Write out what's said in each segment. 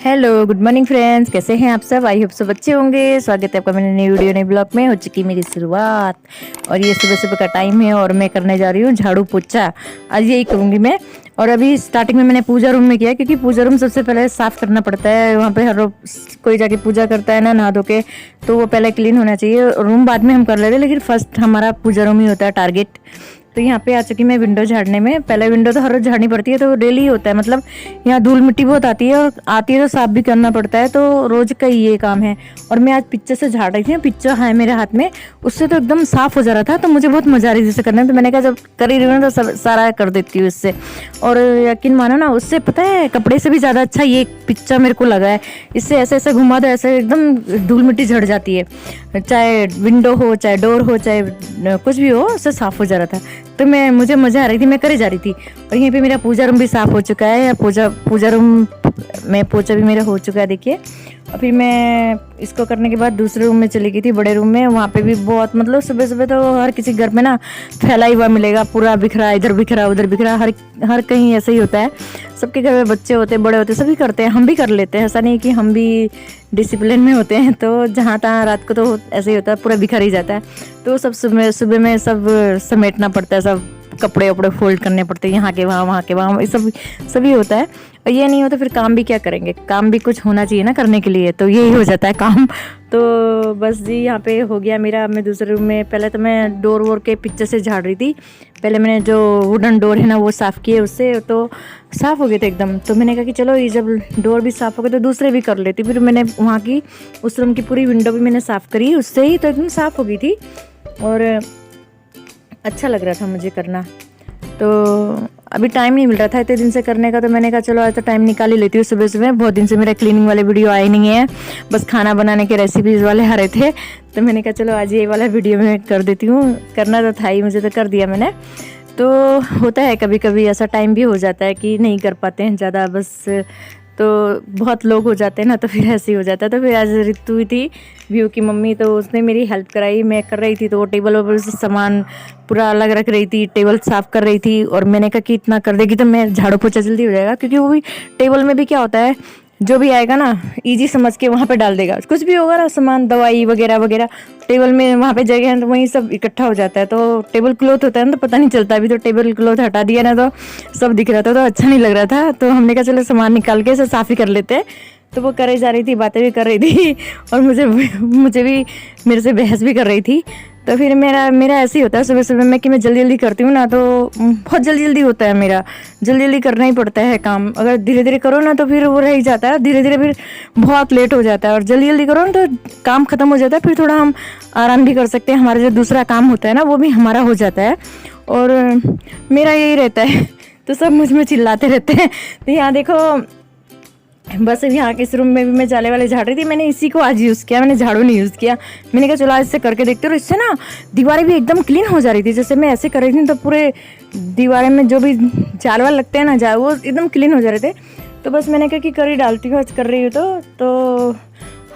Hello good morning friends, कैसे हैं आप सब। आई होप सब अच्छे होंगे। स्वागत है आपका मेरे नई वीडियो नए ब्लॉग में। हो चुकी मेरी शुरुआत और ये सुबह सुबह का टाइम है और मैं करने जा रही हूँ झाड़ू पोछा। आज यही करूँगी मैं। और अभी स्टार्टिंग में मैंने पूजा रूम में किया, क्योंकि पूजा रूम सबसे पहले साफ़ करना पड़ता है। वहाँ पे हर रोज कोई जाके पूजा करता है ना नहा धो के, तो वो पहले क्लीन होना चाहिए। रूम बाद में हम कर लेते हैं, लेकिन फर्स्ट हमारा पूजा रूम ही होता है टारगेट। तो यहाँ पे आ चुकी मैं विंडो झाड़ने में। पहले विंडो तो हर रोज झाड़नी पड़ती है, तो डेली होता है। मतलब यहाँ धूल मिट्टी बहुत आती है और आती है तो साफ भी करना पड़ता है, तो रोज का ये काम है। और मैं आज पिच्चर से झाड़ रही थी, पिच्चर है मेरे हाथ में, उससे तो एकदम साफ हो जा रहा था। तो मुझे बहुत मजा आ रही थी इसे करने में। तो मैंने कहा जब कर ही रही हूँ तो सब सारा कर देती हूँ इससे। और यकीन मानो ना, उससे पता है कपड़े से भी ज़्यादा अच्छा ये पिच्चर मेरे को लगा है। इससे ऐसे ऐसे घुमा दो, ऐसे एकदम धूल मिट्टी झड़ जाती है। चाहे विंडो हो, चाहे डोर हो, चाहे कुछ भी हो, उससे साफ हो जा रहा था। तो मुझे मजा आ रही थी, मैं करे जा रही थी। और यहीं पे मेरा पूजा रूम भी साफ हो चुका है। पूजा रूम में पोछा भी मेरा हो चुका है, देखिए। और फिर मैं इसको करने के बाद दूसरे रूम में चली गई थी, बड़े रूम में। वहाँ पे भी बहुत, मतलब सुबह सुबह तो हर किसी घर में ना फैला ही हुआ मिलेगा, पूरा बिखरा, इधर बिखरा उधर बिखरा, हर कहीं ऐसे ही होता है। सबके घर में बच्चे होते, बड़े होते, सभी करते हैं, हम भी कर लेते हैं। ऐसा नहीं कि हम भी डिसिप्लिन में होते हैं। तो जहाँ तहाँ रात को तो ऐसे ही होता है, पूरा बिखर ही जाता है। तो सब सुबह सुबह में सब समेटना पड़ता है, सब कपड़े वपड़े फोल्ड करने पड़ते हैं, यहाँ के वहाँ के वहाँ, ये सब सभी होता है। और ये नहीं हो तो फिर काम भी क्या करेंगे, काम भी कुछ होना चाहिए ना करने के लिए, तो यही हो जाता है काम। तो बस जी, यहाँ पे हो गया मेरा। मैं दूसरे रूम में, पहले तो मैं डोर वोर के पिक्चर से झाड़ रही थी। पहले मैंने जो वुडन डोर है ना वो साफ़ किए, उससे तो साफ़ हो गए थे एकदम। तो मैंने कहा कि चलो ये जब डोर भी साफ़ हो गए तो दूसरे भी कर लेती। फिर मैंने वहाँ की उस रूम की पूरी विंडो भी मैंने साफ़ करी, उससे ही तो एकदम साफ़ हो गई थी। और अच्छा लग रहा था मुझे करना। तो अभी टाइम नहीं मिल रहा था इतने दिन से करने का, तो मैंने कहा चलो आज तो टाइम निकाल ही लेती हूँ सुबह सुबह। बहुत दिन से मेरा क्लीनिंग वाले वीडियो आए नहीं है, बस खाना बनाने के रेसिपीज़ वाले आ रहे थे। तो मैंने कहा चलो आज ये वाला वीडियो मैं कर देती हूँ। करना तो था ही मुझे, तो कर दिया मैंने। तो होता है कभी कभी ऐसा, टाइम भी हो जाता है कि नहीं कर पाते हैं ज़्यादा, बस तो बहुत लोग हो जाते हैं ना, तो फिर ऐसे ही हो जाता है। तो फिर आज ऋतु हुई थी, व्यू की मम्मी, तो उसने मेरी हेल्प कराई। मैं कर रही थी तो वो टेबल वेबल से सामान पूरा अलग रख रही थी, टेबल साफ़ कर रही थी। और मैंने कहा कि इतना कर देगी तो मैं झाड़ू पोछा जल्दी हो जाएगा, क्योंकि वो भी टेबल में भी क्या होता है, जो भी आएगा ना इजी समझ के वहाँ पे डाल देगा। कुछ भी होगा ना सामान, दवाई वगैरह वगैरह, टेबल में वहाँ पे जगह है तो वहीं सब इकट्ठा हो जाता है। तो टेबल क्लॉथ होता है ना, तो पता नहीं चलता। अभी तो टेबल क्लॉथ हटा दिया ना, तो सब दिख रहा था, तो अच्छा नहीं लग रहा था। तो हमने कहा चलो सामान निकाल के इसे साफ़ ही कर लेते हैं। तो वो करे जा रही थी, बातें भी कर रही थी और मुझे भी मेरे से बहस भी कर रही थी। तो फिर मेरा ऐसे ही होता है सुबह सुबह में कि मैं जल्दी जल्दी करती हूँ ना, तो बहुत जल्दी जल्दी होता है मेरा। जल्दी जल्दी करना ही पड़ता है काम। अगर धीरे धीरे करो ना तो फिर वो रह ही जाता है, धीरे धीरे फिर बहुत लेट हो जाता है। और जल्दी जल्दी करो ना तो काम ख़त्म हो जाता है, फिर थोड़ा हम आराम भी कर सकते हैं। हमारा जो दूसरा काम होता है ना वो भी हमारा हो जाता है। और मेरा यही रहता है, तो सब मुझ में चिल्लाते रहते हैं। तो यहाँ देखो, बस यहाँ के इस रूम में भी मैं जाले वाले झाड़ रही थी। मैंने इसी को आज यूज़ किया, मैंने झाड़ू नहीं यूज़ किया। मैंने कहा चलो आज इससे करके देखते हो। और इससे ना दीवारें भी एकदम क्लीन हो जा रही थी। जैसे मैं ऐसे कर रही थी तो पूरे दीवारें में जो भी जाल वाल लगते हैं ना, वो एकदम क्लीन हो जा रहे थे। तो बस मैंने कहा कि कर ही डालती हूँ, आज कर रही हूँ। तो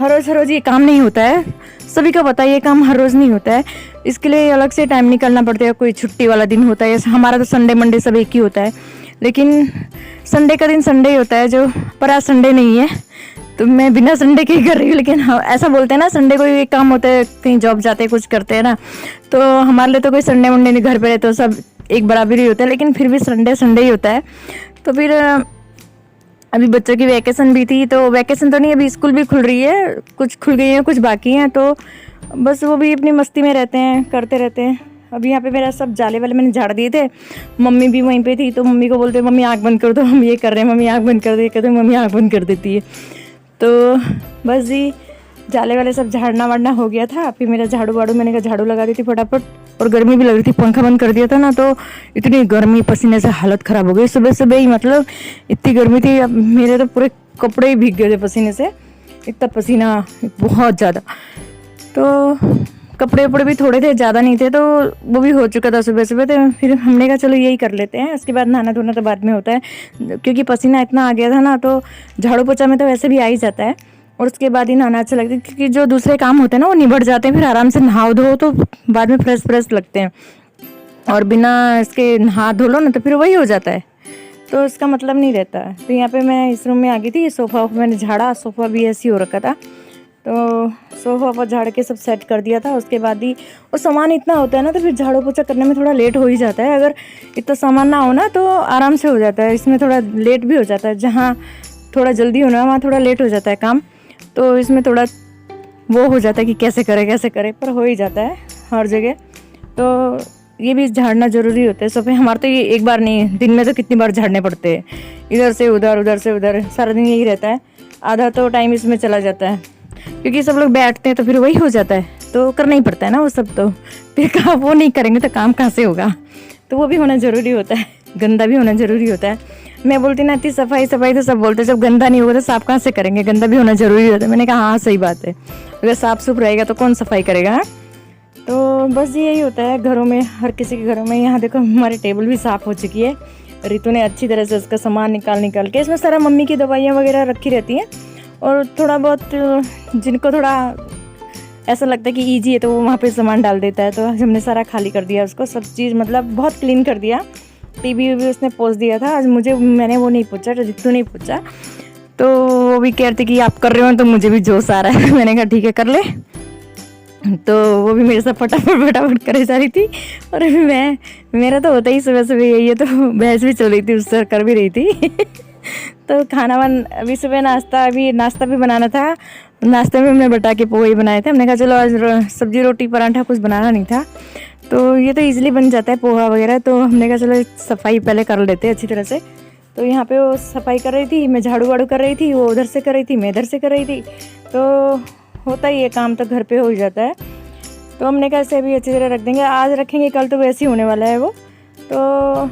हर रोज़ ये काम नहीं होता है, सभी को पता है ये काम हर रोज़ नहीं होता है। इसके लिए अलग से टाइम निकालना पड़ता है। कोई छुट्टी वाला दिन होता है, हमारा तो संडे मंडे सब एक ही होता है, लेकिन संडे का दिन संडे ही होता है जो, पर आज संडे नहीं है तो मैं बिना संडे के ही कर रही हूँ। लेकिन हाँ, ऐसा बोलते हैं ना, संडे को एक काम होता है, कहीं जॉब जाते हैं, कुछ करते हैं ना, तो हमारे लिए तो कोई संडे मंडे नहीं, घर पे रहते तो सब एक बराबर ही होता है। लेकिन फिर भी संडे संडे ही होता है। तो फिर अभी बच्चों की वैकेशन भी थी, तो वैकेशन तो नहीं, अभी स्कूल भी खुल रही है, कुछ खुल गई है कुछ बाकी हैं। तो बस वो भी अपनी मस्ती में रहते हैं, करते रहते हैं। अभी यहाँ पे मेरा सब जाले वाले मैंने झाड़ दिए थे। मम्मी भी वहीं पे थी, तो मम्मी को बोलते मम्मी आँख बंद कर दो, हम ये कर रहे हैं, मम्मी आँख बंद कर दे, कहते मम्मी आँख बंद कर देती है। तो बस जी, जाले वाले सब झाड़ना वाड़ना हो गया था। फिर मेरा झाड़ू वाड़ू, मैंने कहा झाड़ू लगा दी थी फटाफट। और गर्मी भी लग रही थी, पंखा बंद कर दिया था ना, तो इतनी गर्मी, पसीने से हालत ख़राब हो गई सुबह सुबह ही। मतलब इतनी गर्मी थी, अब मेरे तो पूरे कपड़े ही भीग गए थे पसीने से, इतना पसीना, बहुत ज़्यादा। तो कपड़े वपड़े भी थोड़े थे, ज़्यादा नहीं थे, तो वो भी हो चुका था सुबह सुबह। तो फिर हमने कहा चलो यही कर लेते हैं, उसके बाद नहाना धोना तो बाद में होता है, क्योंकि पसीना इतना आ गया था ना। तो झाड़ू पोछा में तो वैसे भी आ ही जाता है, और उसके बाद ही नहाना अच्छा लगता है, क्योंकि जो दूसरे काम होते हैं ना वो निबट जाते हैं। फिर आराम से नहाओ धो तो बाद में फ्रेश फ्रेश लगते हैं। और बिना इसके नहा धो लो ना तो फिर वही हो जाता है, तो इसका मतलब नहीं रहता है। तो यहाँ पे मैं इस रूम में आ गई थी, सोफ़ा मैंने झाड़ा, सोफ़ा भी ऐसे ही हो रखा था, तो सोफ़ा पर झाड़ के सब सेट कर दिया था। उसके बाद ही और सामान इतना होता है ना, तो फिर झाड़ू पोछा करने में थोड़ा लेट हो ही जाता है। अगर इतना सामान ना हो ना तो आराम से हो जाता है, इसमें थोड़ा लेट भी हो जाता है। जहाँ थोड़ा जल्दी होना है वहाँ थोड़ा लेट हो जाता है काम, तो इसमें थोड़ा वो हो जाता है कि कैसे करे, पर हो ही जाता है हर जगह। तो ये भी झाड़ना ज़रूरी होता है सोफे। हमारे तो ये एक बार नहीं, दिन में तो कितनी बार झाड़ने पड़ते हैं, इधर से उधर, उधर से उधर, सारा दिन यही रहता है। आधा तो टाइम इसमें चला जाता है, क्योंकि सब लोग बैठते हैं तो फिर वही हो जाता है, तो करना ही पड़ता है ना वो सब। तो फिर काम वो नहीं करेंगे तो काम कहाँ से होगा, तो वो भी होना ज़रूरी होता है, गंदा भी होना ज़रूरी होता है। मैं बोलती ना इतनी सफाई तो सब बोलते जब गंदा नहीं होगा तो साफ कहाँ से करेंगे, गंदा भी होना ज़रूरी होता है। मैंने कहा हाँ सही बात है, अगर साफ़ सुफ रहेगा तो कौन सफाई करेगा, हाँ? तो बस यही होता है घरों में, हर किसी के घरों में। यहाँ देखो हमारी टेबल भी साफ़ हो चुकी है, रितु ने अच्छी तरह से उसका सामान निकाल के, इसमें सारा मम्मी की दवाइयाँ वगैरह रखी रहती हैं, और थोड़ा बहुत जिनको थोड़ा ऐसा लगता है कि ईजी है तो वो वहाँ पे सामान डाल देता है। तो आज हमने सारा खाली कर दिया उसको, सब चीज़ मतलब बहुत क्लीन कर दिया। टीवी भी उसने पोंछ दिया था आज, मैंने वो नहीं पूछा, रितु नहीं पूछा, तो वो भी कह रही थी कि आप कर रहे हो तो मुझे भी जोश आ रहा है। मैंने कहा ठीक है कर ले, तो वो भी मेरे साथ फटाफट करे जा रही थी। और मेरा तो होता ही सुबह यही है, तो बहस भी चल रही थी, उससे कर भी रही थी। तो अभी सुबह नाश्ता भी बनाना था। नाश्ते में हमने बटा के पोहे बनाए थे। हमने कहा चलो आज सब्जी रोटी पराठा कुछ बनाना नहीं था, तो ये तो इजीली बन जाता है पोहा वगैरह। तो हमने कहा चलो सफाई पहले कर लेते हैं अच्छी तरह से। तो यहाँ पे वो सफाई कर रही थी, मैं झाड़ू वाड़ू कर रही थी, वो उधर से कर रही थी, मैं इधर से कर रही थी। तो होता ही है काम, तो घर पे हो जाता है। तो हमने कहा इसे भी अच्छी तरह रख देंगे, आज रखेंगे कल तो वैसे ही होने वाला है वो। तो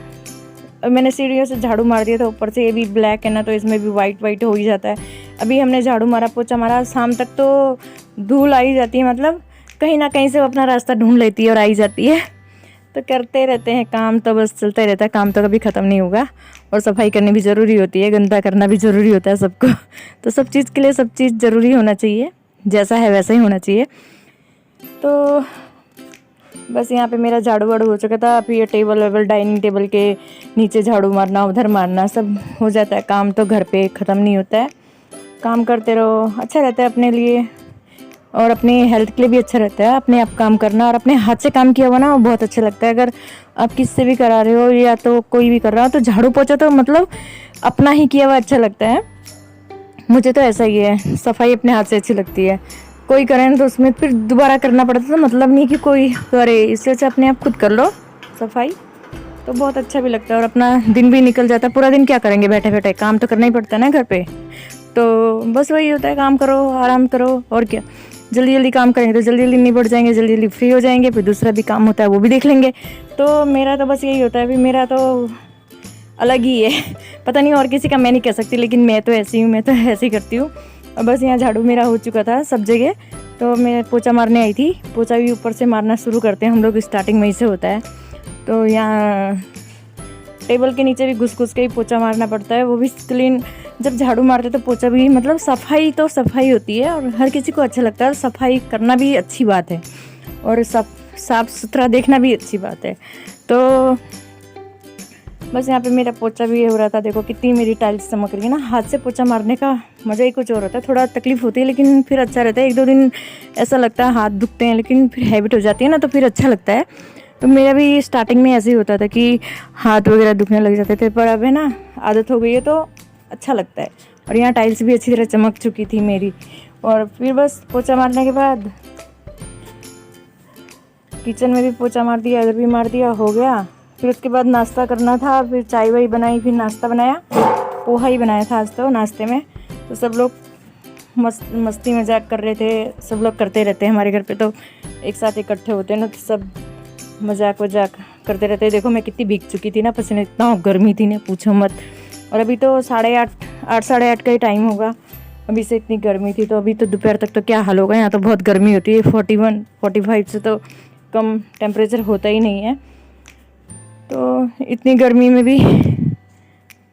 मैंने सीढ़ियों से झाड़ू मार दिया था, ऊपर से ये भी ब्लैक है ना, तो इसमें भी वाइट हो ही जाता है। अभी हमने झाड़ू मारा, पोछा मारा, शाम तक तो धूल आ ही जाती है, मतलब कहीं ना कहीं से वो अपना रास्ता ढूंढ लेती है और आई जाती है। तो करते रहते हैं काम, तो बस चलता रहता है काम, तो कभी ख़त्म नहीं होगा। और सफाई करनी भी ज़रूरी होती है, गंदा करना भी ज़रूरी होता है सबको। तो सब चीज़ के लिए सब चीज़ ज़रूरी होना चाहिए, जैसा है वैसा ही होना चाहिए। तो बस यहाँ पे मेरा झाड़ू वाड़ू हो चुका था। फिर ये टेबल डाइनिंग टेबल के नीचे झाड़ू मारना, उधर मारना, सब हो जाता है काम। तो घर पे ख़त्म नहीं होता है, काम करते रहो, अच्छा रहता है अपने लिए और अपनी हेल्थ के लिए भी अच्छा रहता है। अपने आप काम करना और अपने हाथ से काम किया हुआ ना वो बहुत अच्छा लगता है। अगर आप किससे भी करा रहे हो या तो कोई भी कर रहा हो, तो झाड़ू पोछा तो मतलब अपना ही किया हुआ अच्छा लगता है। मुझे तो ऐसा ही है, सफाई अपने हाथ से अच्छी लगती है। कोई करे ना तो उसमें फिर दोबारा करना पड़ता है, तो मतलब नहीं कि कोई करे, इससे अच्छा अपने आप खुद कर लो सफाई, तो बहुत अच्छा भी लगता है। और अपना दिन भी निकल जाता है। पूरा दिन क्या करेंगे बैठे बैठे, काम तो करना ही पड़ता है ना घर पे। तो बस वही होता है, काम करो, आराम करो, और क्या। जल्दी जल्दी काम करेंगे तो जल्दी जल्दी निपट जाएंगे, जल्दी जल्दी फ्री हो जाएंगे, फिर दूसरा भी काम होता है वो भी देख लेंगे। तो मेरा तो बस यही होता है, अभी मेरा तो अलग ही है। पता नहीं और किसी का मैं नहीं कह सकती, लेकिन मैं तो ऐसी हूँ, मैं तो ऐसे ही करती हूँ। और बस यहाँ झाड़ू मेरा हो चुका था सब जगह, तो मैं पोछा मारने आई थी। पोछा भी ऊपर से मारना शुरू करते हैं हम लोग, स्टार्टिंग में ही से होता है। तो यहाँ टेबल के नीचे भी घुस के ही पोछा मारना पड़ता है, वो भी क्लीन। जब झाड़ू मारते तो पोछा भी, मतलब सफाई तो सफाई होती है और हर किसी को अच्छा लगता है, और सफाई करना भी अच्छी बात है, और साफ सुथरा देखना भी अच्छी बात है। तो बस यहाँ पे मेरा पोछा भी हो रहा था। देखो कितनी मेरी टाइल्स चमक रही है ना। हाथ से पोछा मारने का मज़ा ही कुछ और होता है। थोड़ा तकलीफ होती है लेकिन फिर अच्छा रहता है। 1-2 दिन ऐसा लगता है हाथ दुखते हैं, लेकिन फिर हैबिट हो जाती है ना, तो फिर अच्छा लगता है। तो मेरा भी स्टार्टिंग में ऐसे ही होता था कि हाथ वगैरह दुखने लग जाते थे, पर अब है ना आदत हो गई है तो अच्छा लगता है। और यहाँ टाइल्स भी अच्छी तरह चमक चुकी थी मेरी। और फिर बस पोछा मारने के बाद किचन में भी पोछा मार दिया, इधर भी मार दिया, हो गया। फिर उसके बाद नाश्ता करना था, फिर चाय वाई बनाई, फिर नाश्ता बनाया। पोहा ही बनाया था आज तो नाश्ते में। तो सब लोग मस्ती मजाक कर रहे थे, सब लोग करते रहते हैं हमारे घर पे, तो एक साथ इकट्ठे होते हैं ना, तो सब मजाक वजाक करते रहते हैं। देखो मैं कितनी भीग चुकी थी ना, पसीने, इतना गर्मी थी ना पूछो मत। और अभी तो 8:30 साढ़े 8 का ही टाइम होगा, अभी से इतनी गर्मी थी। तो अभी तो दोपहर तक तो क्या हाल होगा। यहाँ तो बहुत गर्मी होती है, 41-45 से तो कम टेम्परेचर होता ही नहीं है। तो इतनी गर्मी में भी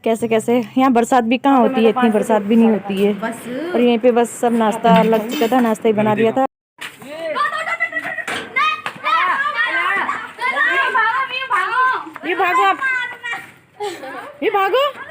कैसे यहाँ बरसात भी कहाँ होती है, इतनी बरसात भी नहीं होती है। और यहीं पे बस सब नाश्ता लग चुका था, नाश्ता ही बना दिया था। ये भागो आप, ये भागो।